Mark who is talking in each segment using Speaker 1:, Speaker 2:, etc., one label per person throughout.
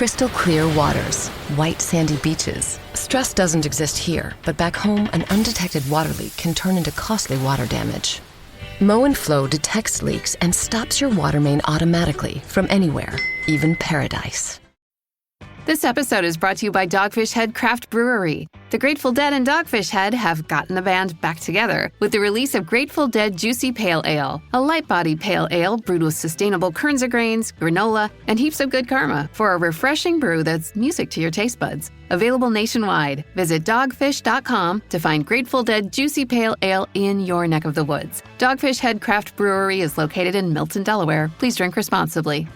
Speaker 1: Crystal clear waters, white sandy beaches. Stress doesn't exist here, but back home, an undetected water leak can turn into costly water damage. Mow & Flow detects leaks and stops your water main automatically from anywhere, even paradise.
Speaker 2: This episode is brought to you by Dogfish Head Craft Brewery. The Grateful Dead and Dogfish Head have gotten the band back together with the release of Grateful Dead Juicy Pale Ale, a light-bodied pale ale brewed with sustainable Kernza grains, granola, and heaps of good karma for a refreshing brew that's music to your taste buds. Available nationwide. Visit dogfish.com to find Grateful Dead Juicy Pale Ale in your neck of the woods. Dogfish Head Craft Brewery is located in Milton, Delaware. Please drink responsibly.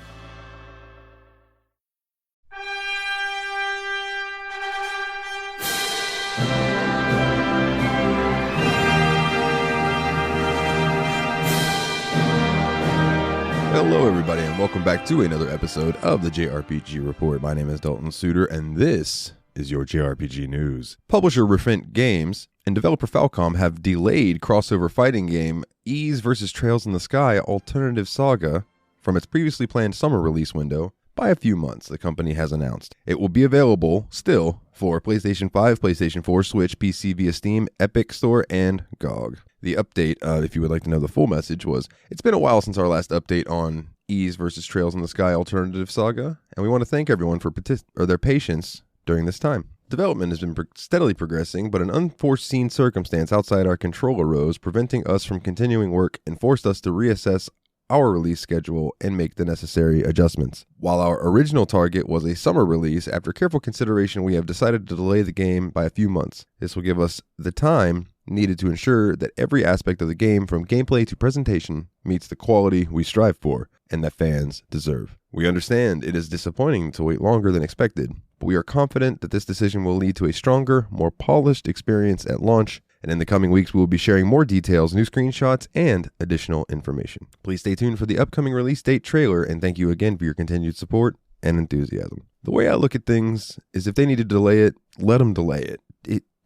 Speaker 3: Hello, everybody, and welcome back to another episode of the JRPG Report. My name is Dalton Suter, and this is your JRPG news. Publisher Refint Games and developer Falcom have delayed crossover fighting game Ys vs. Trails in the Sky Alternative Saga from its previously planned summer release window by a few months, the company has announced. It will be available still for PlayStation 5, PlayStation 4, Switch, PC via Steam, Epic Store, and GOG. The update, if you would like to know the full message, was it's been a while since our last update on Ys vs. Trails in the Sky Alternative Saga, and we want to thank everyone for their patience during this time. Development has been steadily progressing, but an unforeseen circumstance outside our control arose, preventing us from continuing work and forced us to reassess our release schedule and make the necessary adjustments. While our original target was a summer release, after careful consideration, we have decided to delay the game by a few months. This will give us the time needed to ensure that every aspect of the game, from gameplay to presentation, meets the quality we strive for and that fans deserve. We understand it is disappointing to wait longer than expected, but we are confident that this decision will lead to a stronger, more polished experience at launch, and in the coming weeks we will be sharing more details, new screenshots, and additional information. Please stay tuned for the upcoming release date trailer, and thank you again for your continued support and enthusiasm. The way I look at things is if they need to delay it, let them delay it.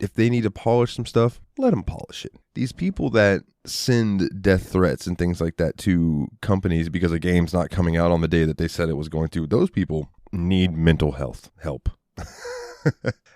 Speaker 3: If they need to polish some stuff, let them polish it. These people that send death threats and things like that to companies because a game's not coming out on the day that they said it was going to, those people need mental health help.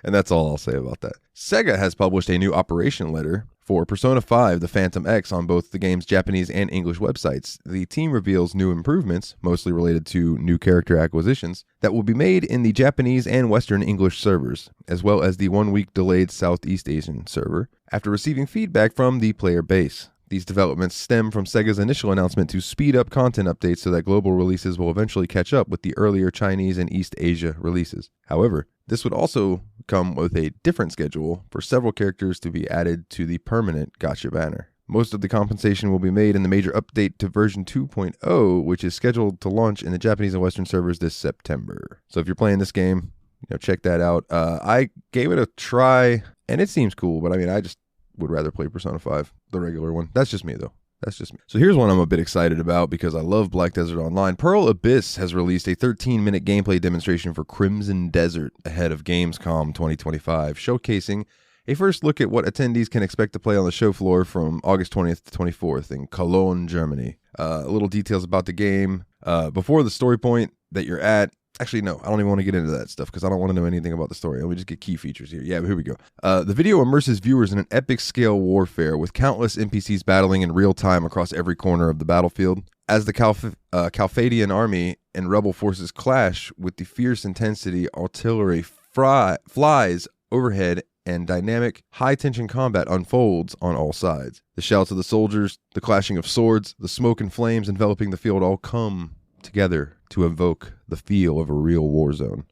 Speaker 3: And that's all I'll say about that. Sega has published a new operation letter for Persona 5 The Phantom X on both the game's Japanese and English websites. The team reveals new improvements, mostly related to new character acquisitions, that will be made in the Japanese and Western English servers, as well as the 1-week delayed Southeast Asian server, after receiving feedback from the player base. These developments stem from Sega's initial announcement to speed up content updates so that global releases will eventually catch up with the earlier Chinese and East Asia releases. However, this would also come with a different schedule for several characters to be added to the permanent Gacha banner. Most of the compensation will be made in the major update to version 2.0, which is scheduled to launch in the Japanese and Western servers this September. So if you're playing this game, check that out. I gave it a try, and it seems cool, but I just would rather play Persona 5, the regular one. That's just me, though. That's just me. So here's one I'm a bit excited about because I love Black Desert Online. Pearl Abyss has released a 13-minute gameplay demonstration for Crimson Desert ahead of Gamescom 2025, showcasing a first look at what attendees can expect to play on the show floor from August 20th to 24th in Cologne, Germany. Little details about the game. Before the story point that you're at, actually, no, I don't even want to get into that stuff because I don't want to know anything about the story. Let me just get key features here. Yeah, here we go. The video immerses viewers in an epic scale warfare with countless NPCs battling in real time across every corner of the battlefield. As the Calphadian army and rebel forces clash with the fierce intensity, artillery flies overhead and dynamic, high-tension combat unfolds on all sides. The shouts of the soldiers, the clashing of swords, the smoke and flames enveloping the field all come together to evoke the feel of a real war zone.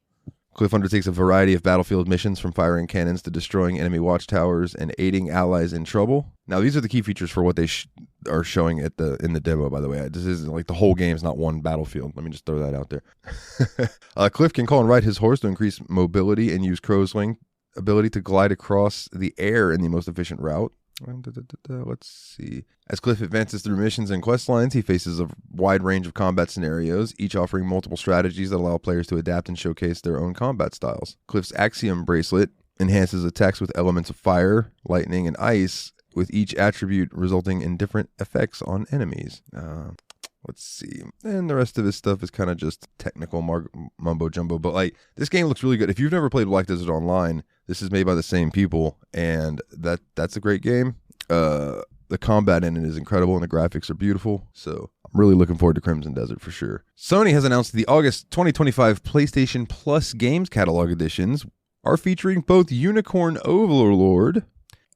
Speaker 3: Cliff undertakes a variety of battlefield missions, from firing cannons to destroying enemy watchtowers and aiding allies in trouble. Now, these are the key features for what they are showing in the demo, by the way. This isn't like the whole game is not one battlefield. Let me just throw that out there. Cliff can call and ride his horse to increase mobility and use Crow's Wing ability to glide across the air in the most efficient route. Let's see. As Cliff advances through missions and quest lines, he faces a wide range of combat scenarios, each offering multiple strategies that allow players to adapt and showcase their own combat styles. Cliff's Axiom bracelet enhances attacks with elements of fire, lightning, and ice, with each attribute resulting in different effects on enemies. Let's see. And the rest of his stuff is kind of just technical mumbo jumbo. But like, this game looks really good. If you've never played Black Desert Online, this is made by the same people, and that's a great game. The combat in it is incredible, and the graphics are beautiful. So I'm really looking forward to Crimson Desert for sure. Sony has announced the August 2025 PlayStation Plus Games Catalog editions are featuring both Unicorn Overlord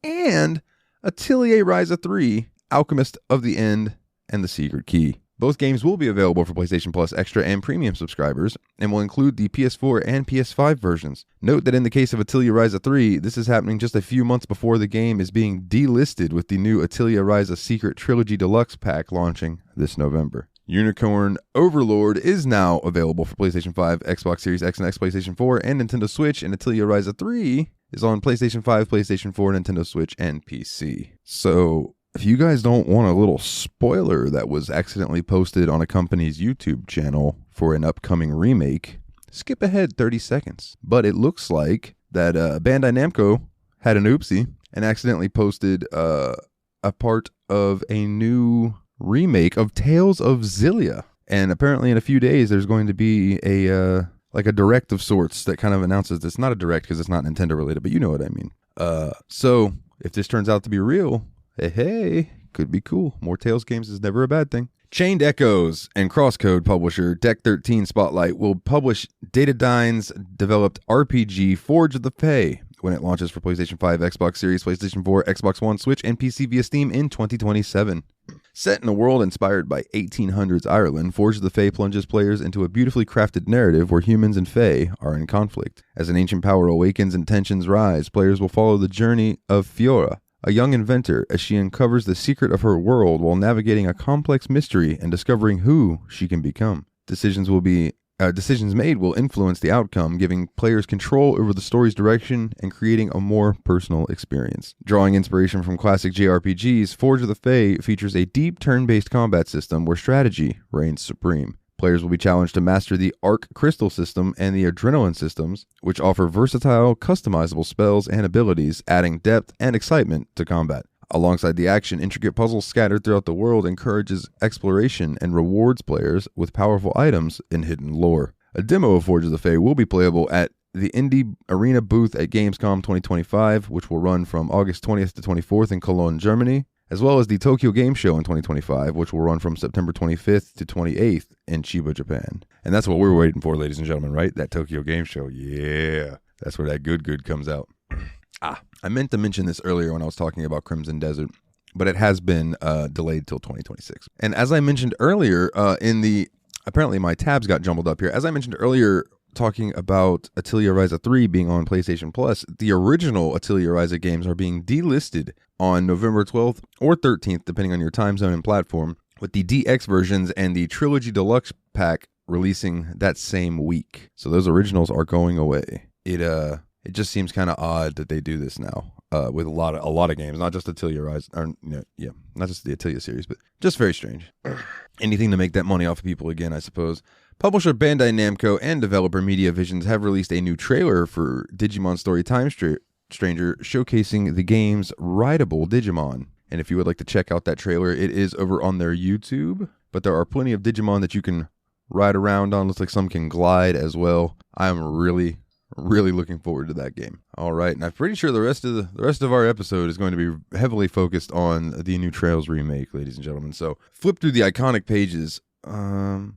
Speaker 3: and Atelier Ryza 3, Alchemist of the End, and The Secret Key. Both games will be available for PlayStation Plus Extra and Premium subscribers, and will include the PS4 and PS5 versions. Note that in the case of Atelier Ryza 3, this is happening just a few months before the game is being delisted, with the new Atelier Ryza Secret Trilogy Deluxe pack launching this November. Unicorn Overlord is now available for PlayStation 5, Xbox Series X and X, PlayStation 4, and Nintendo Switch, and Atelier Ryza 3 is on PlayStation 5, PlayStation 4, Nintendo Switch, and PC. So, if you guys don't want a little spoiler that was accidentally posted on a company's YouTube channel for an upcoming remake, skip ahead 30 seconds. But it looks like that Bandai Namco had an oopsie and accidentally posted a part of a new remake of Tales of Xillia. And apparently in a few days there's going to be a direct of sorts that kind of announces this. Not a direct because it's not Nintendo related, but you know what I mean. So if this turns out to be real, hey, could be cool. More Tales games is never a bad thing. Chained Echoes and Crosscode publisher Deck 13 Spotlight will publish Datadyne's developed RPG Forge of the Fae when it launches for PlayStation 5, Xbox Series, PlayStation 4, Xbox One, Switch, and PC via Steam in 2027. Set in a world inspired by 1800s Ireland, Forge of the Fae plunges players into a beautifully crafted narrative where humans and Fae are in conflict. As an ancient power awakens and tensions rise, players will follow the journey of Fiora, a young inventor, as she uncovers the secret of her world while navigating a complex mystery and discovering who she can become. Decisions made will influence the outcome, giving players control over the story's direction and creating a more personal experience. Drawing inspiration from classic JRPGs, Forge of the Fae features a deep turn-based combat system where strategy reigns supreme. Players will be challenged to master the Arc Crystal system and the Adrenaline systems, which offer versatile, customizable spells and abilities, adding depth and excitement to combat. Alongside the action, intricate puzzles scattered throughout the world encourages exploration and rewards players with powerful items and hidden lore. A demo of Forge of the Fae will be playable at the Indie Arena booth at Gamescom 2025, which will run from August 20th to 24th in Cologne, Germany, as well as the Tokyo Game Show in 2025, which will run from September 25th to 28th in Chiba, Japan. And that's what we're waiting for, ladies and gentlemen, right? That Tokyo Game Show. Yeah. That's where that good comes out. I meant to mention this earlier when I was talking about Crimson Desert, but it has been delayed till 2026. And as I mentioned earlier, apparently my tabs got jumbled up here. As I mentioned earlier, talking about Atelier Ryza 3 being on PlayStation Plus, the original Atelier Ryza games are being delisted on November 12th or 13th, depending on your time zone and platform, with the DX versions and the Trilogy Deluxe pack releasing that same week. So those originals are going away. It just seems kind of odd that they do this now with a lot of games, not just Atelier Ryza, not just the Atelier series, but just very strange. Anything to make that money off of people again, I suppose. Publisher Bandai Namco and developer Media Visions have released a new trailer for Digimon Story Time Stranger, showcasing the game's rideable Digimon. And if you would like to check out that trailer, it is over on their YouTube. But there are plenty of Digimon that you can ride around on. Looks like some can glide as well. I'm really looking forward to that game. All right, and I'm pretty sure the rest of our episode is going to be heavily focused on the new Trails remake, ladies and gentlemen. So flip through the iconic pages. Falcom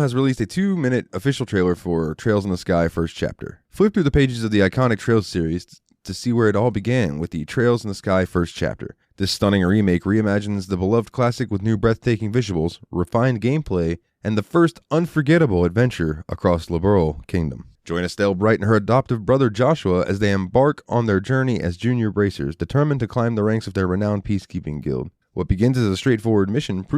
Speaker 3: has released a 2-minute official trailer for Trails in the Sky First Chapter. Flip through the pages of the iconic Trails series to see where it all began with the Trails in the Sky First Chapter. This stunning remake reimagines the beloved classic with new breathtaking visuals, refined gameplay, and the first unforgettable adventure across Liberl Kingdom. Join Estelle Bright and her adoptive brother Joshua as they embark on their journey as junior bracers, determined to climb the ranks of their renowned peacekeeping guild. What begins as a straightforward mission to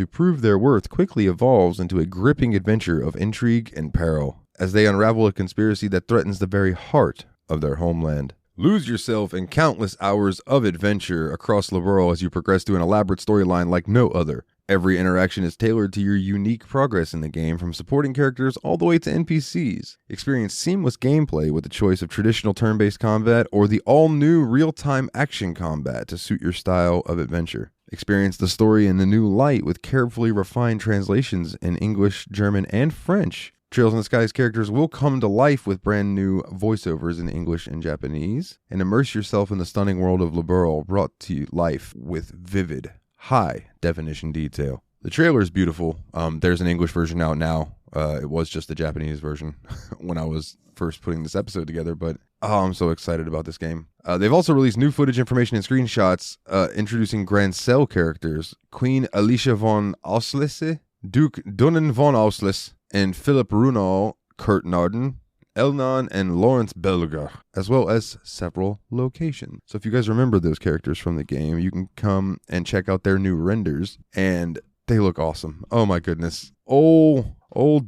Speaker 3: prove their worth quickly evolves into a gripping adventure of intrigue and peril, as they unravel a conspiracy that threatens the very heart of their homeland. Lose yourself in countless hours of adventure across Liberl as you progress through an elaborate storyline like no other. Every interaction is tailored to your unique progress in the game, from supporting characters all the way to NPCs. Experience seamless gameplay with the choice of traditional turn-based combat or the all-new real-time action combat to suit your style of adventure. Experience the story in the new light with carefully refined translations in English, German, and French. Trails in the Skies characters will come to life with brand new voiceovers in English and Japanese, and immerse yourself in the stunning world of Liberl, brought to life with vivid, high-definition detail. The trailer is beautiful. There's an English version out now. It was just the Japanese version when I was first putting this episode together, but I'm so excited about this game. They've also released new footage, information, and screenshots introducing Grancel characters, Queen Alicia von Auslese, Duke Dunnen von Auslis, and Philip Runal, Kurt Narden, Elnan, and Lawrence Belger, as well as several locations. So if you guys remember those characters from the game, you can come and check out their new renders, and they look awesome. Oh my goodness. Old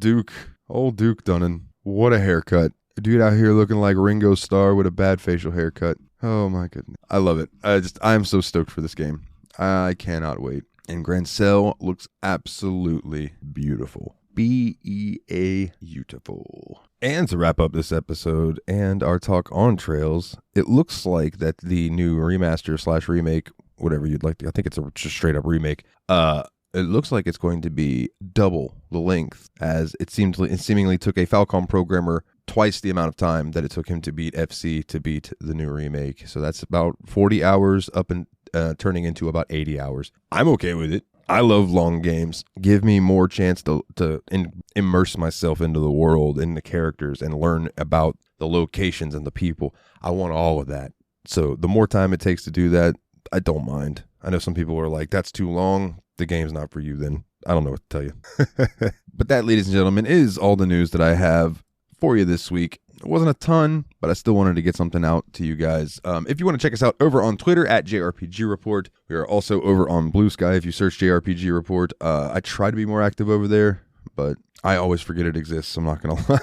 Speaker 3: Duke Dunnen. What a haircut. A dude out here looking like Ringo Starr with a bad facial haircut. Oh my goodness. I love it. I'm so stoked for this game. I cannot wait. And Grancel looks absolutely beautiful. Beautiful. And to wrap up this episode and our talk on Trails, it looks like that the new remaster / remake, whatever you'd like to, I think it's just straight up remake, it looks like it's going to be double the length, as it seemingly took a Falcom programmer twice the amount of time that it took him to beat FC to beat the new remake. So that's about 40 hours up and turning into about 80 hours. I'm okay with it. I love long games. Give me more chance to immerse myself into the world, in the characters, and learn about the locations and the people. I want all of that. So the more time it takes to do that, I don't mind. I know some people are like, that's too long. The game's not for you then. I don't know what to tell you. But that, ladies and gentlemen, is all the news that I have for you this week. It wasn't a ton, but I still wanted to get something out to you guys. If you want to check us out over on Twitter at JRPG Report, we are also over on Blue Sky. If you search JRPG Report, I try to be more active over there, but I always forget it exists, so I'm not going to lie.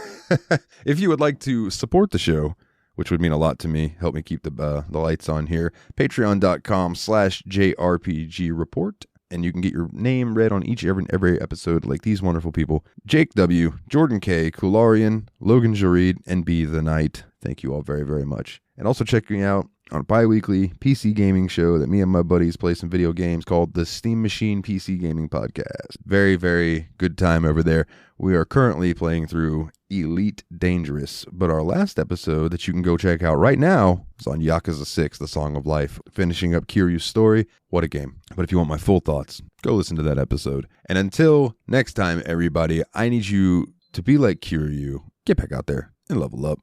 Speaker 3: If you would like to support the show, which would mean a lot to me, help me keep the lights on here, patreon.com/JRPG Report. And you can get your name read on every episode, like these wonderful people: Jake W., Jordan K., Kularian, Logan Joreid, and B the Knight. Thank you all very, very much. And also check me out on a bi-weekly PC gaming show that me and my buddies play some video games called the Steam Machine PC Gaming Podcast. Very, very good time over there. We are currently playing through Elite Dangerous, but our last episode that you can go check out right now is on Yakuza 6, The Song of Life, finishing up Kiryu's story. What a game. But if you want my full thoughts, go listen to that episode. And until next time, everybody, I need you to be like Kiryu. Get back out there and level up.